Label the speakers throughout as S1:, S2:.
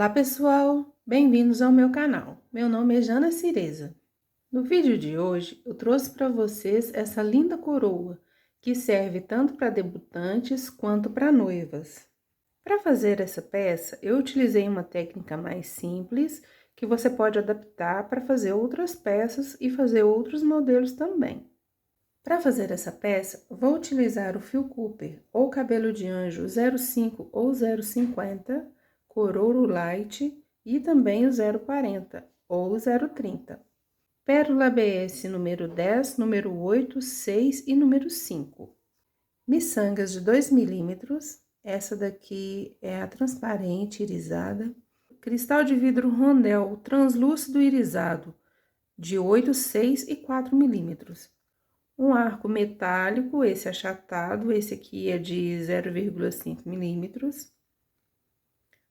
S1: Olá pessoal, bem-vindos ao meu canal. Meu nome é Jana Cireza. No vídeo de hoje eu trouxe para vocês essa linda coroa que serve tanto para debutantes quanto para noivas. Para fazer essa peça eu utilizei uma técnica mais simples que você pode adaptar para fazer outras peças e fazer outros modelos também. Para fazer essa peça, vou utilizar o fio Cooper ou cabelo de anjo 05 ou 050, cor ouro light e também o 040 ou o 030. Pérola ABS número 10, número 8, 6 e número 5. Miçangas de 2 milímetros, essa daqui é a transparente irisada. Cristal de vidro rondel translúcido irisado, de 8, 6 e 4 milímetros. Um arco metálico, esse achatado, esse aqui é de 0,5 milímetros.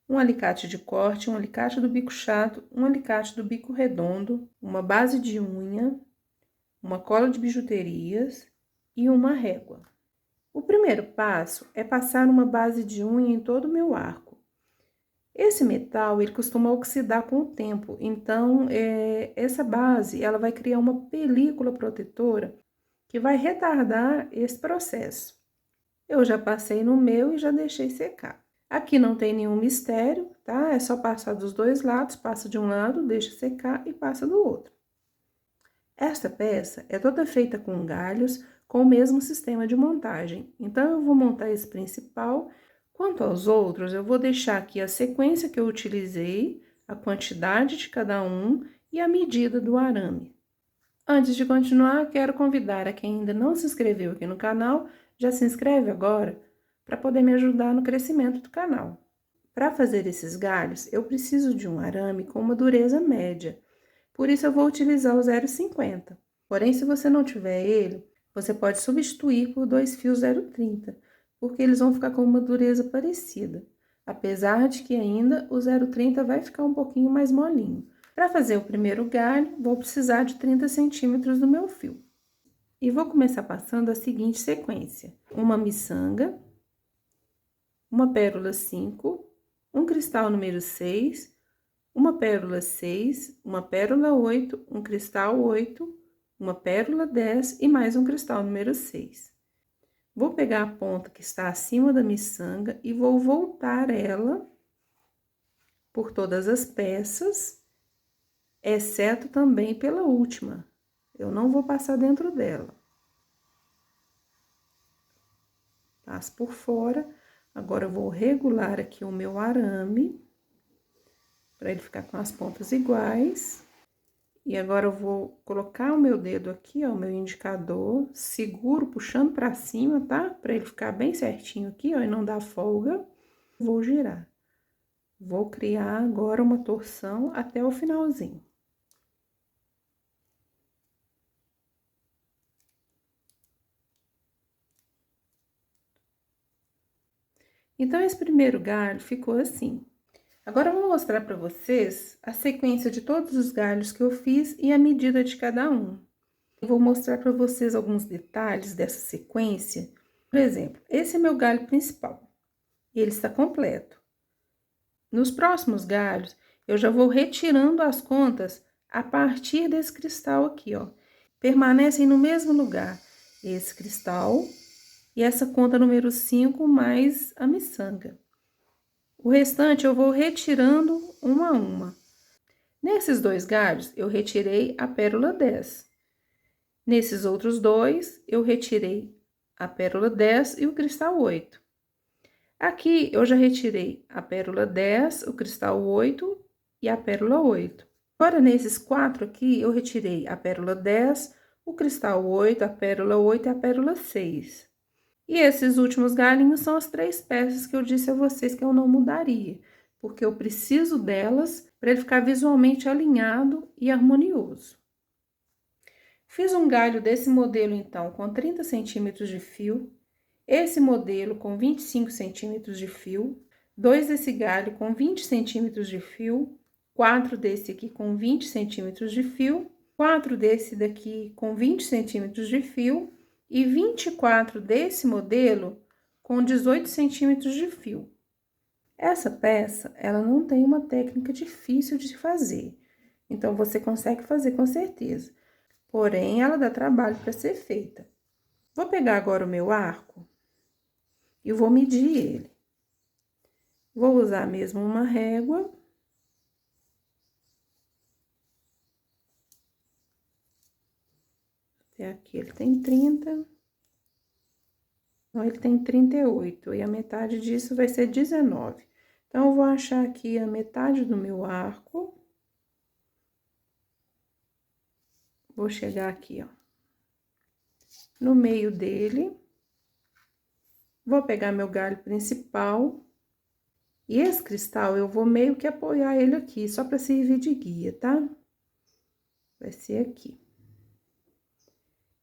S1: Um alicate de corte, um alicate do bico chato, um alicate do bico redondo, uma base de unha, uma cola de bijuterias e uma régua. O primeiro passo é passar uma base de unha em todo o meu arco. Esse metal, ele costuma oxidar com o tempo, então, essa base, ela vai criar uma película protetora que vai retardar esse processo. Eu já passei no meu e já deixei secar. Aqui não tem nenhum mistério, tá? É só passar dos dois lados, passa de um lado, deixa secar e passa do outro. Esta peça é toda feita com galhos, com o mesmo sistema de montagem. Então, eu vou montar esse principal. Quanto aos outros, eu vou deixar aqui a sequência que eu utilizei, a quantidade de cada um e a medida do arame. Antes de continuar, quero convidar a quem ainda não se inscreveu aqui no canal, já se inscreve agora, para poder me ajudar no crescimento do canal. Para fazer esses galhos, eu preciso de um arame com uma dureza média, por isso eu vou utilizar o 0,50. Porém, se você não tiver ele, você pode substituir por 2 fios 0,30, porque eles vão ficar com uma dureza parecida, apesar de que ainda o 0,30 vai ficar um pouquinho mais molinho. Para fazer o primeiro galho, vou precisar de 30 centímetros do meu fio. E vou começar passando a seguinte sequência: uma miçanga, uma pérola 5, um cristal número 6, uma pérola 6, uma pérola 8, um cristal 8, uma pérola 10 e mais um cristal número 6. Vou pegar a ponta que está acima da miçanga e vou voltar ela por todas as peças, exceto também pela última. Eu não vou passar dentro dela. Passo por fora. Agora, eu vou regular aqui o meu arame, para ele ficar com as pontas iguais. E agora, eu vou colocar o meu dedo aqui, ó, o meu indicador, seguro, puxando para cima, tá? Para ele ficar bem certinho aqui, ó, e não dar folga. Vou girar. Vou criar agora uma torção até o finalzinho. Então, esse primeiro galho ficou assim. Agora, eu vou mostrar para vocês a sequência de todos os galhos que eu fiz e a medida de cada um. Eu vou mostrar para vocês alguns detalhes dessa sequência. Por exemplo, esse é meu galho principal. Ele está completo. Nos próximos galhos, eu já vou retirando as contas a partir desse cristal aqui, ó. Permanecem no mesmo lugar esse cristal e essa conta número 5 mais a miçanga. O restante eu vou retirando uma a uma. Nesses dois galhos, eu retirei a pérola 10. Nesses outros dois, eu retirei a pérola 10 e o cristal 8. Aqui, eu já retirei a pérola 10, o cristal 8 e a pérola 8. Agora, nesses quatro aqui, eu retirei a pérola 10, o cristal 8, a pérola 8 e a pérola 6. E esses últimos galinhos são as 3 peças que eu disse a vocês que eu não mudaria, porque eu preciso delas para ele ficar visualmente alinhado e harmonioso. Fiz um galho desse modelo, então, com 30 centímetros de fio, esse modelo com 25 centímetros de fio, 2 desse galho com 20 centímetros de fio, 4 desse aqui com 20 centímetros de fio, 4 desse daqui com 20 centímetros de fio, e 24 desse modelo com 18 centímetros de fio. Essa peça, ela não tem uma técnica difícil de fazer, então você consegue fazer com certeza. Porém, ela dá trabalho para ser feita. Vou pegar agora o meu arco e vou medir ele. Vou usar mesmo uma régua. Até aqui ele tem 30. Então, ele tem 38 e a metade disso vai ser 19. Então, eu vou achar aqui a metade do meu arco. Vou chegar aqui, ó, no meio dele. Vou pegar meu galho principal. E esse cristal, eu vou meio que apoiar ele aqui, só para servir de guia, tá? Vai ser aqui.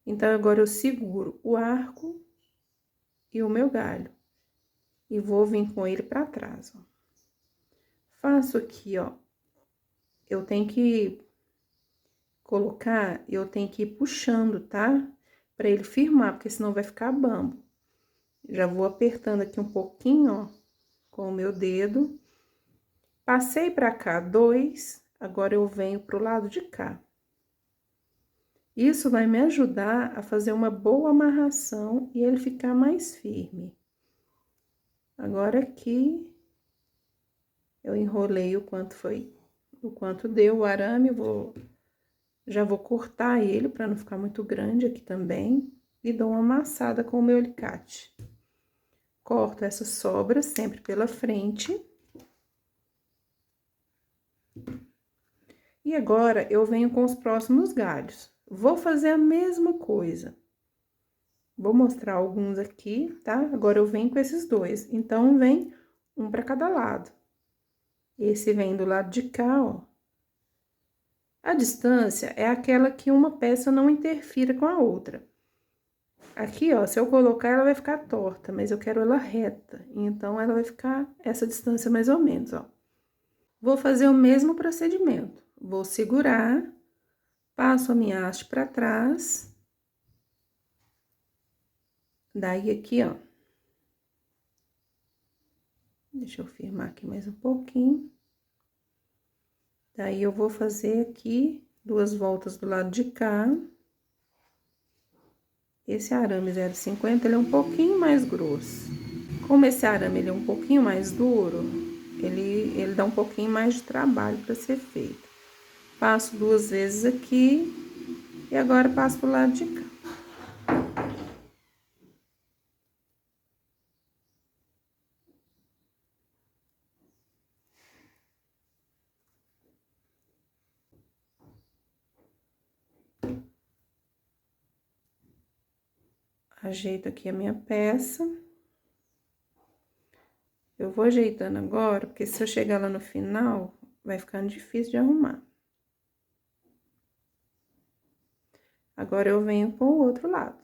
S1: Então, agora eu seguro o arco e o meu galho. E vou vir com ele pra trás, ó. Faço aqui, ó. Eu tenho que colocar, eu tenho que ir puxando, tá? Pra ele firmar, porque senão vai ficar bambo. Já vou apertando aqui um pouquinho, ó, com o meu dedo. Passei pra cá 2, agora eu venho pro lado de cá. Isso vai me ajudar a fazer uma boa amarração e ele ficar mais firme. Agora aqui, eu enrolei o quanto foi, o quanto deu o arame, já vou cortar ele para não ficar muito grande aqui também. E dou uma amassada com o meu alicate. Corto essas sobras sempre pela frente. E agora, eu venho com os próximos galhos. Vou fazer a mesma coisa. Vou mostrar alguns aqui, tá? Agora, eu venho com esses dois. Então, vem um para cada lado. Esse vem do lado de cá, ó. A distância é aquela que uma peça não interfira com a outra. Aqui, ó, se eu colocar, ela vai ficar torta, mas eu quero ela reta. Então, ela vai ficar essa distância mais ou menos, ó. Vou fazer o mesmo procedimento. Vou segurar, passo a minha haste para trás. Daí, aqui, ó. Deixa eu firmar aqui mais um pouquinho. Daí, eu vou fazer aqui 2 voltas do lado de cá. Esse arame 0,50, ele é um pouquinho mais grosso. Como esse arame, ele é um pouquinho mais duro, ele dá um pouquinho mais de trabalho para ser feito. Passo 2 vezes aqui e agora passo pro lado de cá. Ajeito aqui a minha peça. Eu vou ajeitando agora, porque se eu chegar lá no final, vai ficando difícil de arrumar. Agora, eu venho com o outro lado.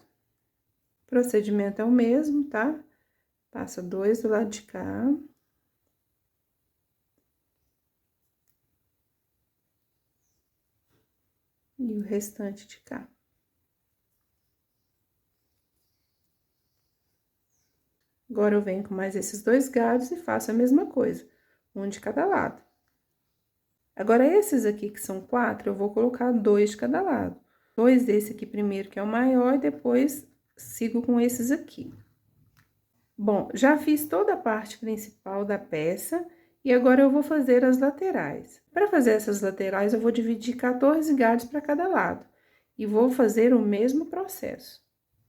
S1: O procedimento é o mesmo, tá? Passa 2 do lado de cá. E o restante de cá. Agora, eu venho com mais esses 2 galhos e faço a mesma coisa, um de cada lado. Agora, esses aqui que são 4, eu vou colocar 2 de cada lado. 2 desse aqui primeiro, que é o maior, e depois sigo com esses aqui. Bom, já fiz toda a parte principal da peça e agora eu vou fazer as laterais. Para fazer essas laterais, eu vou dividir 14 galhos para cada lado e vou fazer o mesmo processo.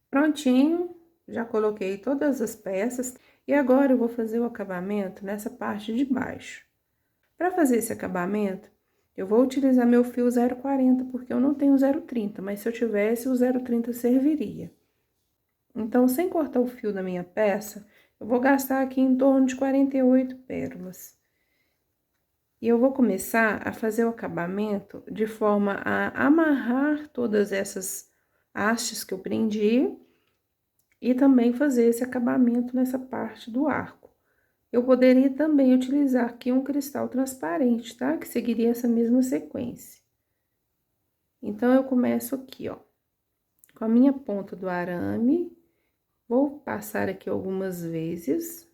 S1: Prontinho, já coloquei todas as peças e agora eu vou fazer o acabamento nessa parte de baixo. Para fazer esse acabamento, eu vou utilizar meu fio 0,40, porque eu não tenho 0,30, mas se eu tivesse, o 0,30 serviria. Então, sem cortar o fio da minha peça, eu vou gastar aqui em torno de 48 pérolas. E eu vou começar a fazer o acabamento de forma a amarrar todas essas hastes que eu prendi e também fazer esse acabamento nessa parte do arco. Eu poderia também utilizar aqui um cristal transparente, tá? Que seguiria essa mesma sequência. Então, eu começo aqui, ó, com a minha ponta do arame. Vou passar aqui algumas vezes.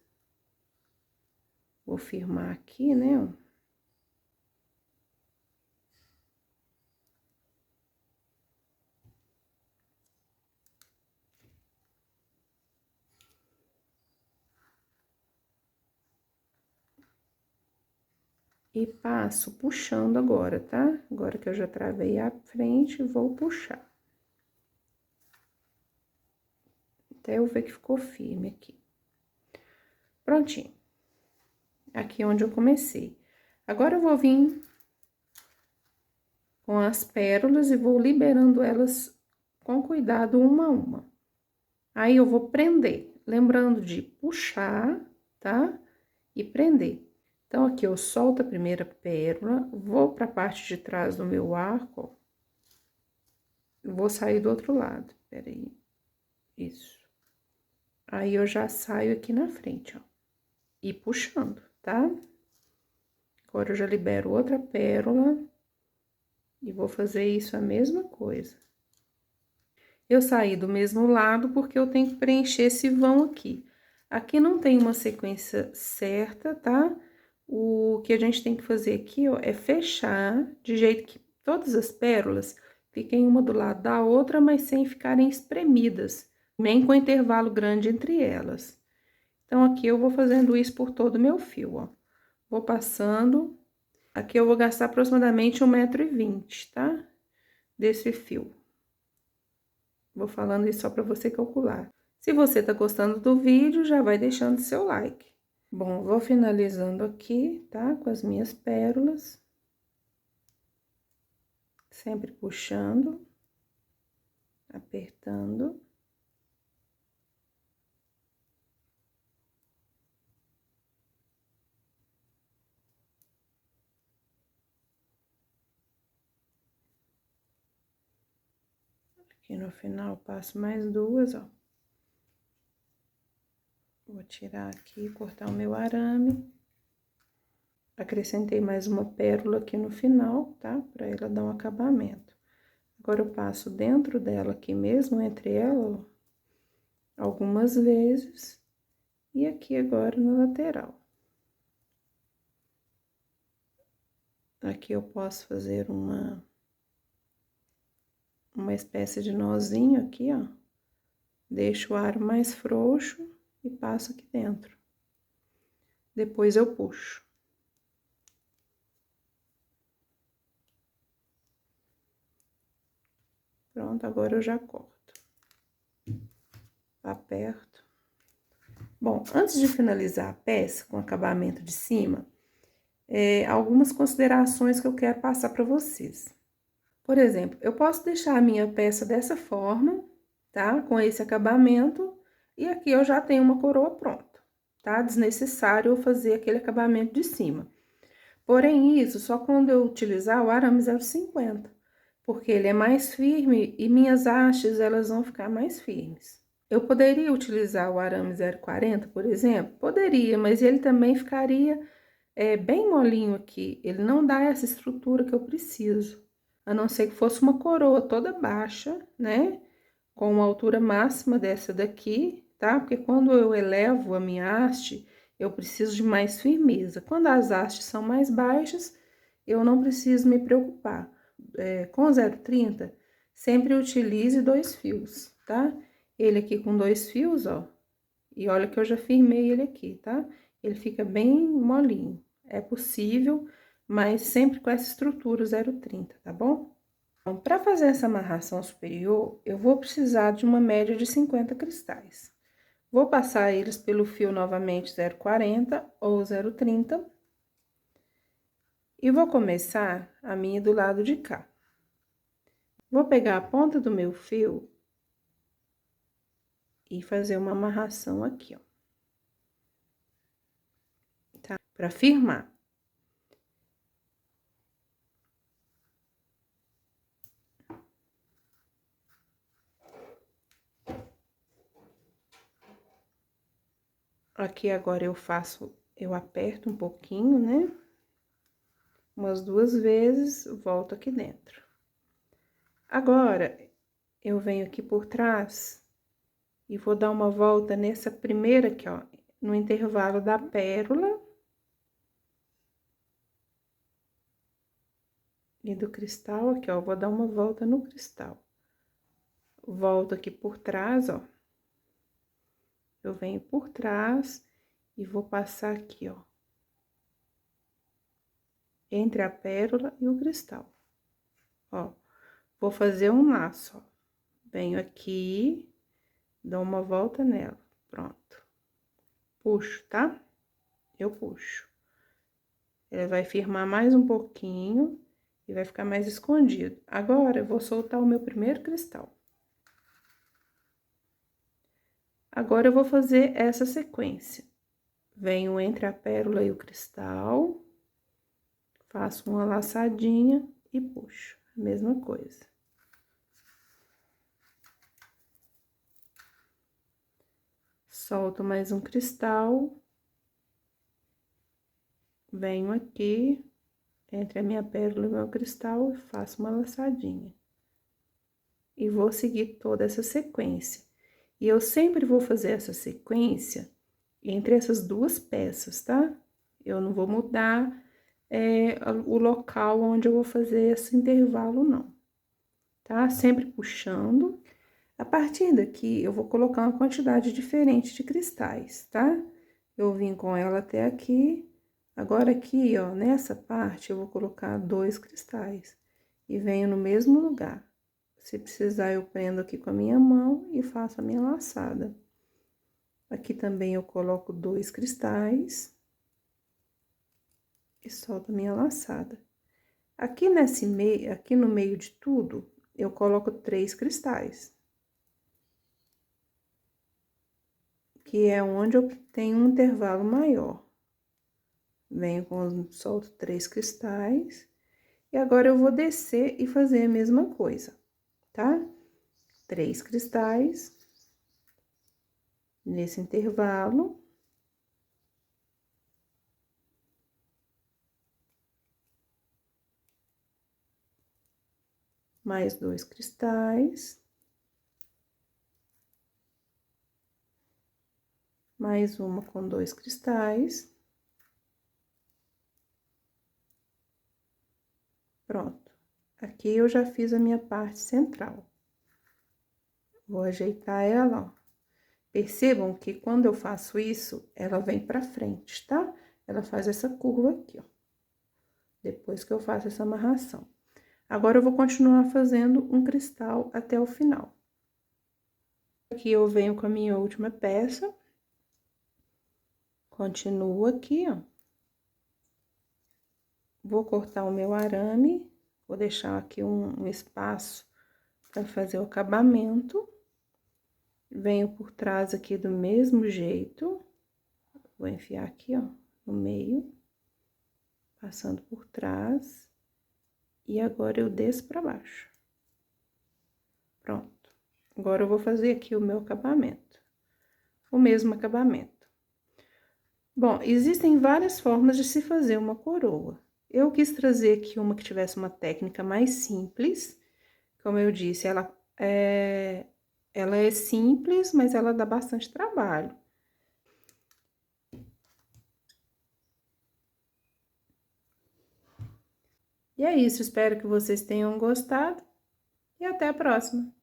S1: Vou firmar aqui, né, ó. E passo puxando agora, tá? Agora que eu já travei a frente, vou puxar. Até eu ver que ficou firme aqui. Prontinho. Aqui onde eu comecei. Agora eu vou vir com as pérolas e vou liberando elas com cuidado uma a uma. Aí eu vou prender, lembrando de puxar, tá? E prender. Então, aqui eu solto a primeira pérola, vou pra parte de trás do meu arco, ó. Vou sair do outro lado, peraí. Isso. Aí, eu já saio aqui na frente, ó. E puxando, tá? Agora, eu já libero outra pérola. E vou fazer isso a mesma coisa. Eu saí do mesmo lado porque eu tenho que preencher esse vão aqui. Aqui não tem uma sequência certa, tá? O que a gente tem que fazer aqui, ó, é fechar de jeito que todas as pérolas fiquem uma do lado da outra, mas sem ficarem espremidas, nem com intervalo grande entre elas. Então, aqui eu vou fazendo isso por todo o meu fio, ó. Vou passando. Aqui eu vou gastar aproximadamente 1,20 m, tá? Desse fio. Vou falando isso só para você calcular. Se você tá gostando do vídeo, já vai deixando seu like. Bom, vou finalizando aqui, tá? Com as minhas pérolas. Sempre puxando, apertando. Aqui no final, passo mais duas, ó. Vou tirar aqui, cortar o meu arame. Acrescentei mais uma pérola aqui no final, tá? Pra ela dar um acabamento. Agora, eu passo dentro dela aqui mesmo, entre ela, ó, algumas vezes. E aqui agora na lateral. Aqui eu posso fazer uma espécie de nozinho aqui, ó. Deixo o aro mais frouxo e passo aqui dentro. Depois eu puxo. Pronto, agora eu já corto. Aperto. Bom, antes de finalizar a peça com acabamento de cima, algumas considerações que eu quero passar para vocês. Por exemplo, eu posso deixar a minha peça dessa forma, tá? Com esse acabamento, e aqui eu já tenho uma coroa pronta, tá? Desnecessário eu fazer aquele acabamento de cima. Porém, isso só quando eu utilizar o arame 0,50, porque ele é mais firme e minhas hastes, elas vão ficar mais firmes. Eu poderia utilizar o arame 0,40, por exemplo? Poderia, mas ele também ficaria bem molinho aqui. Ele não dá essa estrutura que eu preciso. A não ser que fosse uma coroa toda baixa, né? Com uma altura máxima dessa daqui, tá? Porque quando eu elevo a minha haste, eu preciso de mais firmeza. Quando as hastes são mais baixas, eu não preciso me preocupar. Com 0,30, sempre utilize 2 fios, tá? Ele aqui com 2 fios, ó. E olha que eu já firmei ele aqui, tá? Ele fica bem molinho. É possível, mas sempre com essa estrutura 0,30, tá bom? Então, para fazer essa amarração superior, eu vou precisar de uma média de 50 cristais. Vou passar eles pelo fio novamente 0,40 ou 0,30. E vou começar a minha do lado de cá. Vou pegar a ponta do meu fio e fazer uma amarração aqui, ó. Tá? Pra firmar. Aqui agora eu aperto um pouquinho, né? Umas 2 vezes, volto aqui dentro. Agora, eu venho aqui por trás e vou dar uma volta nessa primeira aqui, ó, no intervalo da pérola E do cristal aqui, ó, vou dar uma volta no cristal. Volto aqui por trás, ó. Eu venho por trás e vou passar aqui, ó. Entre a pérola e o cristal. Ó, vou fazer um laço, ó. Venho aqui, dou uma volta nela, pronto. Puxo, tá? Eu puxo. Ele vai firmar mais um pouquinho e vai ficar mais escondido. Agora, eu vou soltar o meu primeiro cristal. Agora, eu vou fazer essa sequência. Venho entre a pérola e o cristal, faço uma laçadinha e puxo. A mesma coisa. Solto mais um cristal. Venho aqui, entre a minha pérola e o meu cristal, e faço uma laçadinha. E vou seguir toda essa sequência. E eu sempre vou fazer essa sequência entre essas duas peças, tá? Eu não vou mudar o local onde eu vou fazer esse intervalo, não. Tá? Sempre puxando. A partir daqui, eu vou colocar uma quantidade diferente de cristais, tá? Eu vim com ela até aqui. Agora, aqui, ó, nessa parte, eu vou colocar 2 cristais. E venho no mesmo lugar. Se precisar, eu prendo aqui com a minha mão e faço a minha laçada. Aqui também eu coloco 2 cristais. E solto a minha laçada. Aqui aqui no meio de tudo, eu coloco 3 cristais. Que é onde eu tenho um intervalo maior. Venho solto 3 cristais. E agora, eu vou descer e fazer a mesma coisa, tá? 3 cristais. Nesse intervalo. Mais 2 cristais. Mais uma com 2 cristais. Pronto. Aqui eu já fiz a minha parte central. Vou ajeitar ela, ó. Percebam que quando eu faço isso, ela vem pra frente, tá? Ela faz essa curva aqui, ó. Depois que eu faço essa amarração. Agora, eu vou continuar fazendo um cristal até o final. Aqui eu venho com a minha última peça. Continuo aqui, ó. Vou cortar o meu arame, vou deixar aqui um espaço para fazer o acabamento. Venho por trás aqui do mesmo jeito. Vou enfiar aqui, ó, no meio, passando por trás. E agora, eu desço pra baixo. Pronto. Agora, eu vou fazer aqui o meu acabamento. O mesmo acabamento. Bom, existem várias formas de se fazer uma coroa. Eu quis trazer aqui uma que tivesse uma técnica mais simples. Como eu disse, ela é simples, mas ela dá bastante trabalho. E é isso, espero que vocês tenham gostado e até a próxima!